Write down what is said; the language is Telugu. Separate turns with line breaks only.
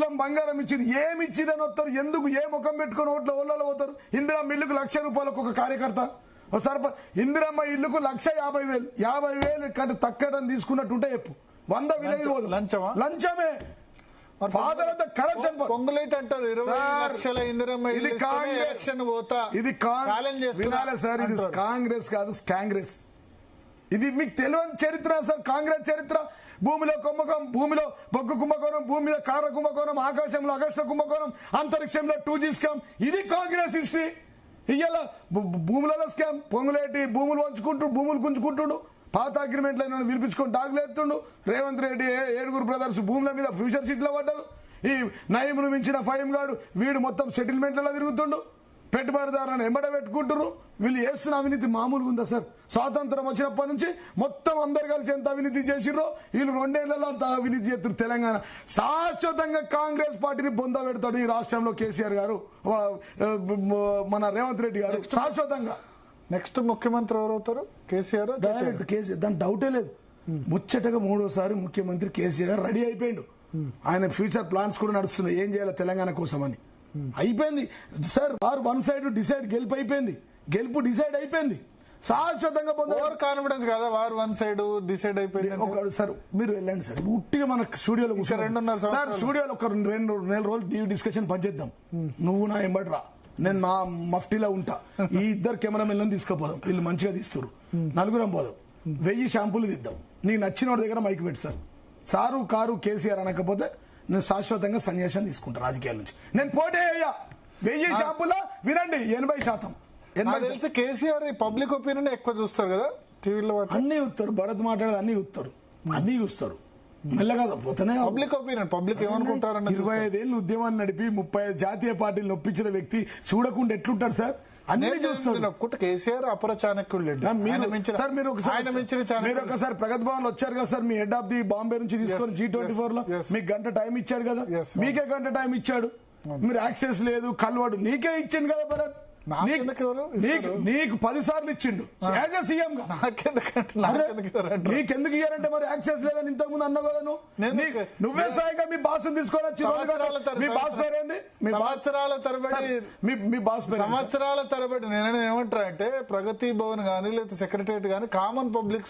తులం బంగారం ఇచ్చింది. ఏమి ఇచ్చిరని వస్తారు? ఎందుకు ఏ ముఖం పెట్టుకుని ఓట్లలో పోతారు? ఇందిరమ్మ ఇల్లుకు 1,00,000 రూపాయలకు ఒక కార్యకర్త ఇందిరమ్మ ఇల్లుకు 1,50,000 50,000 కంటే తక్కడం తీసుకున్నట్టుంటే చెప్పు. 100 విలేజ్ లంచమే. Father of the corruption
Ponguleti అంటారు. 20 లక్షల ఇందిరమ్మ
ఇది కాంగ్రెస్ సార్. ఇది కాంగ్రెస్ కాదు, కాంగ్రెస్. ఇది మీకు తెలియని చరిత్ర సార్, కాంగ్రెస్ చరిత్ర. భూమిలో కుంభకోణం, భూమిలో బొగ్గు కుంభకోణం, భూమి మీద కార కుంభకోణం, ఆకాశంలో అగస్ట కుంభకోణం, అంతరిక్షంలో 2G స్కామ్. ఇది కాంగ్రెస్ హిస్టరీ. ఇయ్యాల భూములలో స్కామ్. పొంగులేటి భూములు వంచుకుంటూ భూములు గుంజుకుంటుండు. పాత అగ్రిమెంట్లను వినిపించుకొని డాగులు ఎత్తుండు. రేవంత్ రెడ్డి 7 బ్రదర్స్ భూముల మీద ఫ్యూచర్ సీట్లో పడ్డారు. ఈ నయమును మించిన ఫైమ్ గాడు వీడు మొత్తం సెటిల్మెంట్లలో తిరుగుతుండు. పెట్టుబడిదారులను ఎంబడ పెట్టుకుంటారు. వీళ్ళు చేస్తున్న అవినీతి మామూలుగా ఉందా సార్? స్వాతంత్రం వచ్చినప్పటి నుంచి మొత్తం అందరు కలిసి ఎంత అవినీతి చేసిర్రో వీళ్ళు 2 ఏళ్లలో అంత అవినీతి చేస్తారు. తెలంగాణ శాశ్వతంగా కాంగ్రెస్ పార్టీని బొంద పెడతాడు ఈ రాష్ట్రంలో కేసీఆర్ గారు, మన రేవంత్ రెడ్డి గారు శాశ్వతంగా.
నెక్స్ట్ ముఖ్యమంత్రి ఎవరవుతారు? కేసీఆర్.
కేసీఆర్ దాని డౌటే లేదు. ముచ్చటగా 3వసారి ముఖ్యమంత్రి కేసీఆర్ రెడీ అయిపోయిండు. ఆయన ఫ్యూచర్ ప్లాన్స్ కూడా నడుస్తున్నాయి, ఏం చేయాలి తెలంగాణ కోసం అని. అయిపోయింది సార్. వారు 1 సైడ్ డిసైడ్ గెలుపు అయిపోయింది. గెలుపు డిసైడ్ అయిపోయింది. శాశ్వతంగా
ఓవర్ కాన్ఫిడెన్స్ కదా, వారు 1 సైడ్ డిసైడ్ అయిపోయింది.
సార్ మీరు వెళ్ళండి సార్, ఉట్టిగా మన స్టూడియోలో సార్, స్టూడియోలో ఒక 2 నెలల రోజులు డిస్కషన్ పనిచేద్దాం. నువ్వు నా ఎంబడి రా, నేను నా మఫ్టీలో ఉంటా. ఈ 2 కెమెరామెన్లను తీసుకుపోదాం, వీళ్ళు మంచిగా తీస్తారు. 4 పోదాం, 1000 షాంపూలు తీద్దాం. నీకు నచ్చిన వాడి దగ్గర మైక్ పెట్టి సార్. సారు కారు కేసీఆర్ అనకపోతే నేను శాశ్వతంగా సన్యాసం తీసుకుంటా రాజకీయాల నుంచి. నేను పోటీ అయ్యా 1000 షాంపూల వినండి 80%.
తెలిసి కేసీఆర్ పబ్లిక్ ఒపీనియన్ ఎక్కువ చూస్తారు కదా టీవీలో.
అన్ని చూస్తారు, భరత్ మాట్లాడేది అన్ని చూస్తారు, అన్ని చూస్తారు. మెల్లగా పోతేనే
పబ్లిక్ ఒపీనియన్, పబ్లిక్ ఏమనుకుంటారన్న.
25 ఏళ్ళు ఉద్యమాన్ని నడిపి 30 జాతీయ పార్టీలు నొప్పించిన వ్యక్తి చూడకుండా ఎట్లుంటారు సార్? అన్ని చూస్తారు.
కేసీఆర్ అపర చాణక్యుడు.
మీరు ఒకసారి ప్రగతి భవన్ వచ్చారు కదా sir, me head of the Bombay నుంచి తీసుకొని G24 లో మీకు 1 గంట టైం ఇచ్చాడు కదా. మీకే 1 గంట టైం ఇచ్చాడు. మీరు యాక్సెస్ లేదు, కల్వాడు నీకే ఇచ్చిండు కదా భరత్. నీకు 10 సార్లు ఇచ్చిండు యాజ్ ఎ సీఎం గా. నీకెందుకు ఇయ్యారంటే మరి యాక్సెస్ లేదని ఇంతకు ముందు అన్నావు కదా. నువ్వే స్వయంగా మీ బాస్ తీసుకొని వచ్చి, మీ బాస్ పేరేంది?
సంవత్సరాల తరబడి నేను ఏమంటా అంటే ప్రగతి భవన్ గానీ లేదా సెక్రటరియట్ గానీ కామన్ పబ్లిక్